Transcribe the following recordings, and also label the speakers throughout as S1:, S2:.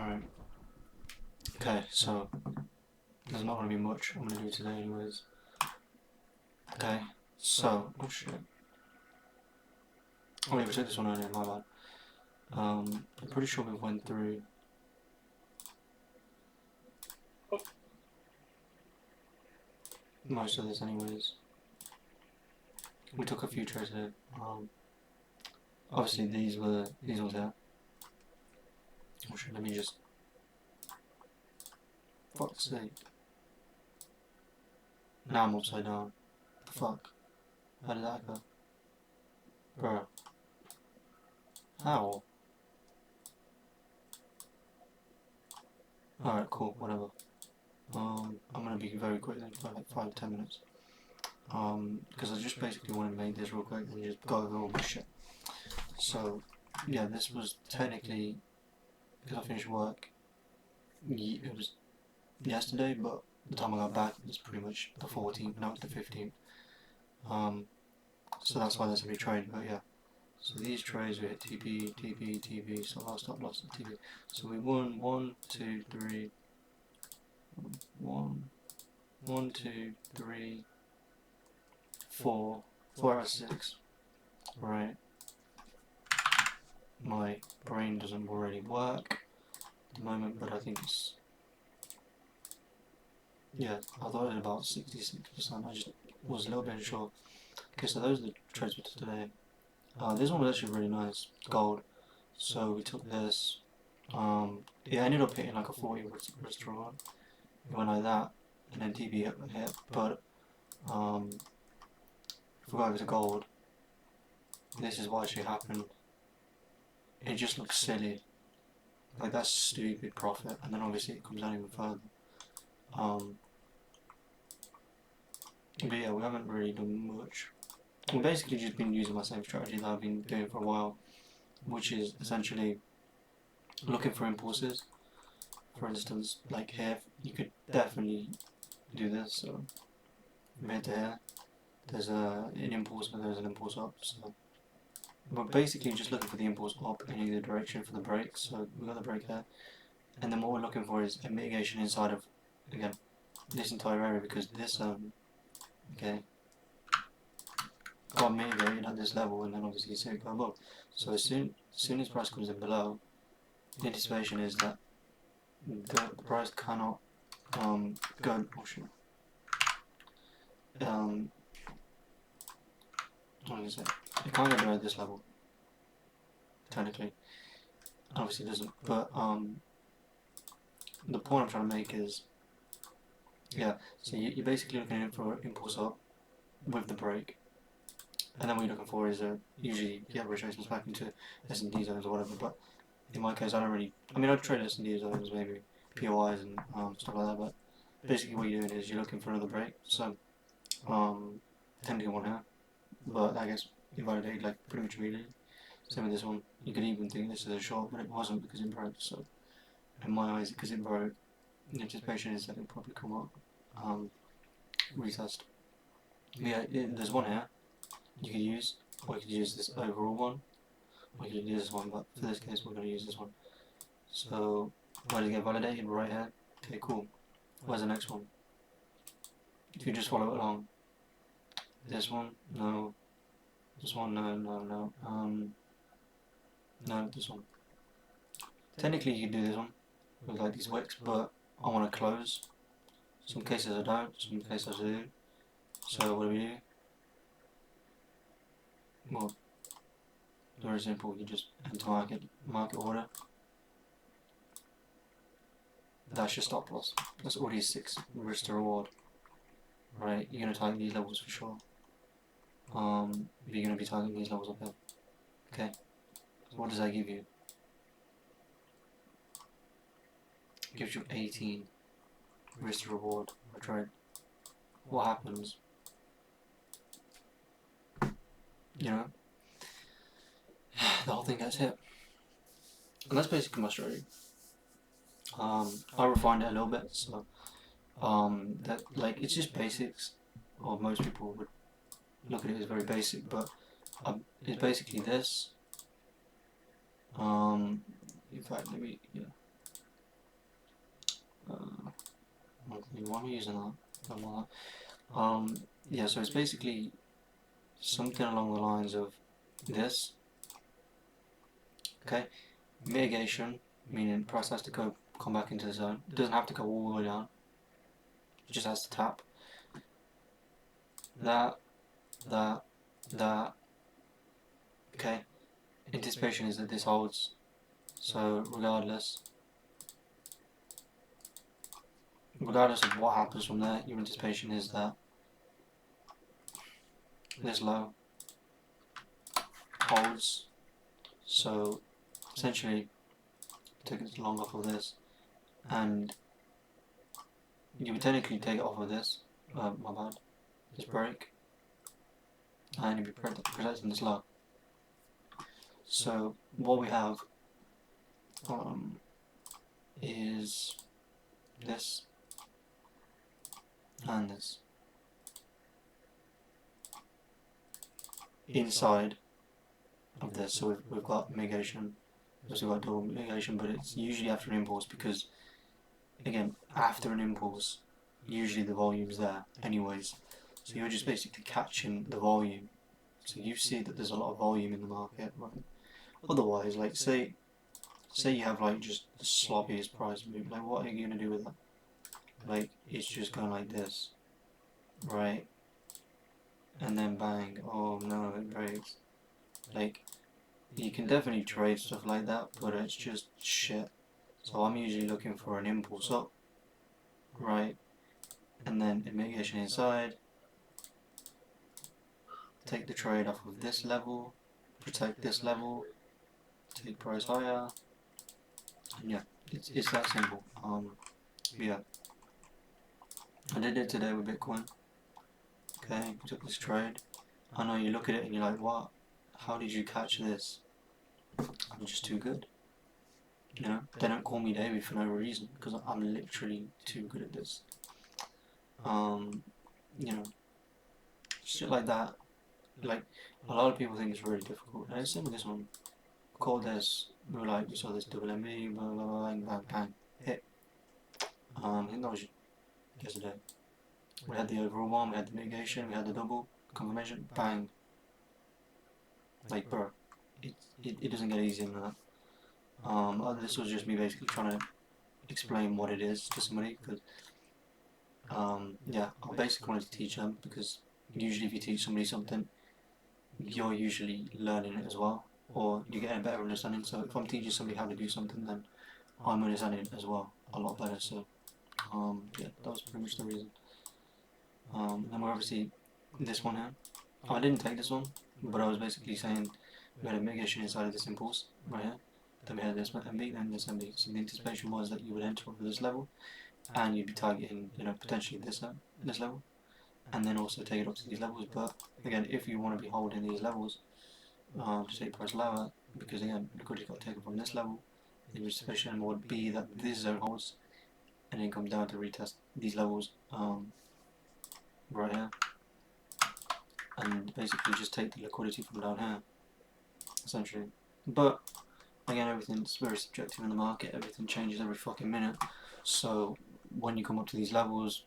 S1: Alright. Okay, so there's not going to be much I'm going to do today anyways. Okay, so, oh shit. Oh yeah, we took this one earlier, my bad. I'm pretty sure we went through most of this anyways. We took a few trades here. Obviously these ones here. Oh shit, let me just... Fuck's sake. Now I'm upside down. The fuck? How did that go? Bro. How? Alright, cool, whatever. I'm gonna be very quick then, for like 5-10 minutes. Because I just basically want to make this real quick and just go over all my shit. So, yeah, this was technically, because I finished work, it was yesterday, but the time I got back it was pretty much the 14th, now it's the 15th. So that's why there's a trade, but yeah. So these trades we hit TP, TP, TP, so last stop loss of TP. So we won 1, 2, 3, 1, 1, 2, 3, 4, 4 out of 6. Right. My brain doesn't really work at the moment, but I think it's... Yeah, I thought it was about 66%, I just was a little bit unsure. Okay, so those are the trades we took today. This one was actually really nice, gold. So we took this, it ended up hitting like a 40 restaurant. It went like that, and then TB hit, but if we go over to gold, this is what actually happened. It just looks silly. Like that's stupid profit, and then obviously it comes down even further. But yeah, we haven't really done much. We've basically just been using my same strategy that I've been doing for a while, which is essentially looking for impulses. For instance, like here, you could definitely do this. So from here to here, there's an impulse and there's an impulse up. So we're basically just looking for the impulse up in either direction for the break. So we've got the break there, and then what we're looking for is a mitigation inside of, again, this entire area, because this okay, got mitigated at this level, and then obviously you see it go above. So as soon as price comes in below, the anticipation is that the price cannot go. Oh shit. What is it? It can't go below this level. Technically, obviously it doesn't. But the point I'm trying to make is, yeah. So you're basically looking for impulse up with the break, and then what you're looking for is usually retracements back into S&D zones or whatever. But in my case, I don't really. I mean, I'd trade S&D zones, maybe POIs and stuff like that. But basically, what you're doing is you're looking for another break. So technically one here, but I guess invalidated like pretty much immediately. Same with this one. You could even think this is a short, but it wasn't because it broke. So in my eyes, because it broke, the anticipation is that it'll probably come up. Retest. But yeah, there's one here you could use, or you could use this overall one, or you could use this one, but for this case we're going to use this one. So where does it get validated? Right here. Okay, cool. Where's the next one? If you just follow it along. This one? No. This one? No, no, no. No, this one. Technically you could do this one with like these wicks, but I want to close. Some cases I don't, some cases I do. So what do we do? Well, very simple, you just enter market order. That's your stop loss. That's already 6 risk to reward. Right, you're going to target these levels for sure. You're going to be targeting these levels up here. Okay, so what does that give you? It gives you 18 risk to reward per trade. What happens? You know, the whole thing gets hit. And that's basically my strategy. I refined it a little bit, so that like it's just basics, or most people would look at it as very basic, but it's basically this. In fact, let me Why am I using that? Don't want that. Yeah, so it's basically something along the lines of this. Okay, mitigation, meaning price has to come back into the zone. It doesn't have to go all the way down. It just has to tap. That. Okay. Anticipation is that this holds. So regardless of what happens from there, your anticipation is that this low holds. So essentially, take it long off of this, and you would technically take it off of this. My bad. This break, and you'd be protecting this low. So what we have is this and this inside of this. So we've got mitigation, we've got double mitigation, but it's usually after an impulse because, again, after an impulse, usually the volume's there anyways. So you're just basically catching the volume. So you see that there's a lot of volume in the market, right? Otherwise, like say you have like just the sloppiest price move, like what are you gonna do with that? Like it's just going like this, right? And then bang, oh no, it breaks. Like you can definitely trade stuff like that, but it's just shit. So I'm usually looking for an impulse up, right? And then a mitigation inside. Take the trade off of this level, protect this level, take price higher, and yeah, it's that simple. Yeah, I did it today with Bitcoin. Okay, took this trade. I know you look at it and you're like, what? How did you catch this? I'm just too good. You know, they don't call me David for no reason because I'm literally too good at this. You know, shit like that. Like a lot of people think it's really difficult. And it's same with this one. Called this. We saw this double MB, blah blah blah, bang bang bang, hit. I think that was yesterday. We had the overall one, we had the mitigation, we had the double confirmation, bang. Like bro, it doesn't get easier than that. This was just me basically trying to explain what it is to somebody because yeah, I basically wanted to teach them because usually if you teach somebody something, you're usually learning it as well, or you're getting a better understanding. So if I'm teaching somebody how to do something, then I'm understanding it as well a lot better. So yeah, that was pretty much the reason. And we're obviously this one here. I didn't take this one, but I was basically saying we had a mitigation inside of this impulse right here. Then we had this MB, then this MB. So the anticipation was that you would enter over this level, and you'd be targeting, you know, potentially this level, and then also take it up to these levels. But again, if you want to be holding these levels to take price lower, because again, liquidity got taken from this level, the anticipation would be that this zone holds, and then comes down to retest these levels right here, and basically just take the liquidity from down here, essentially. But again, everything's very subjective in the market. Everything changes every fucking minute. So when you come up to these levels,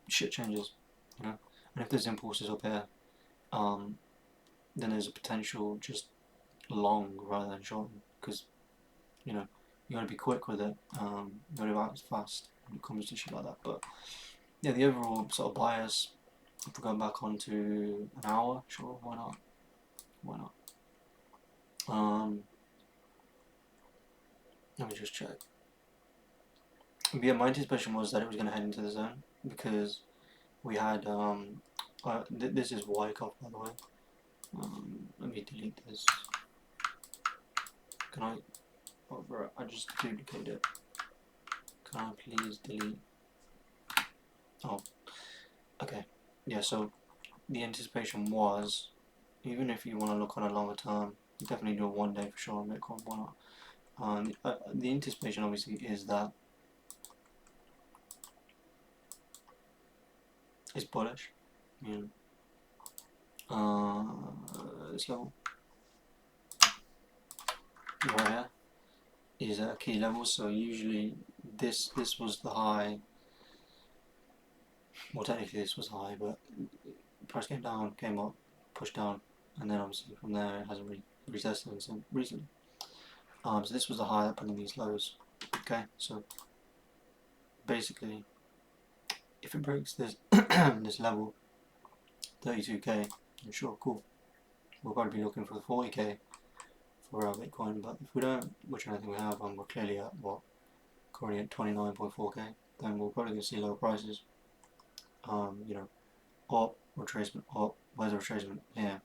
S1: shit changes, you know. And if there's impulses up here, then there's a potential just long rather than short, because you know you gotta be quick with it. You gotta act fast when it comes to shit like that. But yeah, the overall sort of bias. If we're going back onto an hour, sure, why not? Why not? Let me just check. But yeah, my anticipation was that it was going to head into the zone because we had this is Wyckoff, by the way. Let me delete this. Can I? Oh, bro, I just duplicated it. Can I please delete? Oh, okay. Yeah. So the anticipation was, even if you want to look on a longer term, you definitely do it one day for sure on Bitcoin. Why not? The anticipation obviously is that it's bullish. You know, this level right here is at a key level. So usually this was the high well, technically this was high, but price came down, came up, pushed down, and then obviously from there it hasn't really retested until recently. So this was the high that put in these lows. Okay, so basically, if it breaks this this level, 32k, then sure, cool. We'll probably be looking for the 40k for our Bitcoin, but if we don't, which I don't think we have, and we're clearly at what, currently at 29.4k, then we're probably going to see lower prices. You know, up, retracement, up, where's the retracement? Yeah,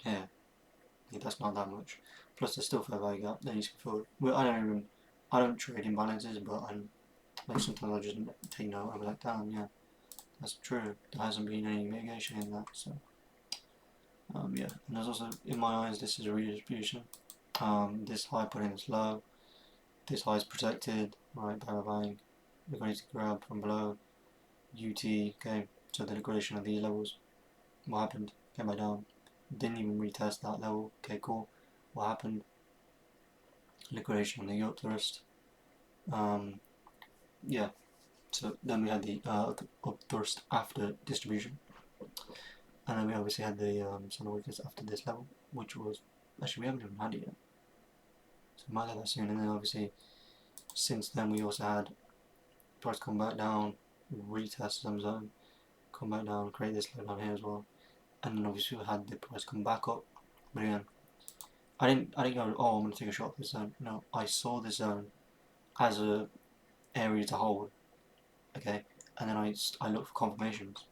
S1: yeah, that's not that much. Plus, there's still fair value gap that needs to be filled. Well, I don't trade imbalances, but like sometimes I just take note. I'm like, damn, yeah, that's true. There hasn't been any mitigation in that, so. Yeah, and there's also, in my eyes, this is a redistribution. This high put in this low, this high is protected, right, by buying, liquidity grab from below, UT, okay, so the liquidation of these levels, what happened, came back down, didn't even retest that level, okay, cool, what happened, liquidation on the yacht thrust, yeah, so then we had the up thrust after distribution, and then we obviously had the Sun weakness after this level, which was, actually we haven't even had it yet, so we might get that soon, and then obviously since then we also had price come back down, retest some zone, come back down, create this low down here as well, and then obviously we had the price come back up, but again, I didn't go, oh, I'm going to take a shot at this zone. No, I saw this zone as a area to hold, okay, and then I look for confirmations,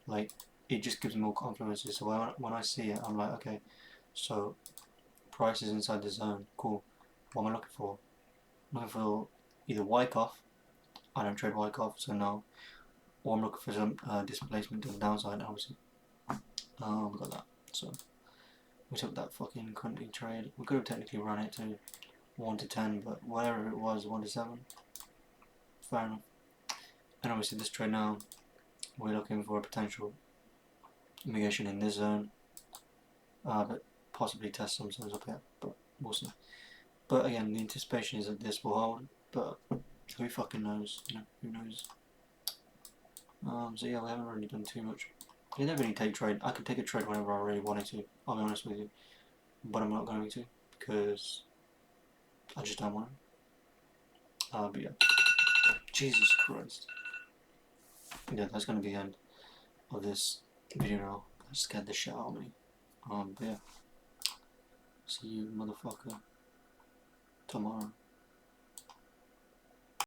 S1: like, it just gives me more confidence. So when I see it, I'm like, okay, so price is inside the zone, cool, what am I looking for? I'm looking for either Wyckoff, I don't trade Wyckoff, so no, or I'm looking for some displacement to the downside, obviously. We got that, so we took that fucking cunty trade. We could have technically run it to 1 to 10, but whatever it was, 1 to 7, fair enough. And obviously this trade now, we're looking for a potential mitigation in this zone, but possibly test some zones up here, but we'll see. But again, the anticipation is that this will hold, but who fucking knows, you know, who knows. So yeah, we haven't really done too much. I never really take trade. I could take a trade whenever I really wanted to, I'll be honest with you, but I'm not going to, because I just don't want to. But yeah, Jesus Christ. Yeah, that's going to be the end of this video now. That scared the shit out of me. But yeah, see you motherfucker tomorrow.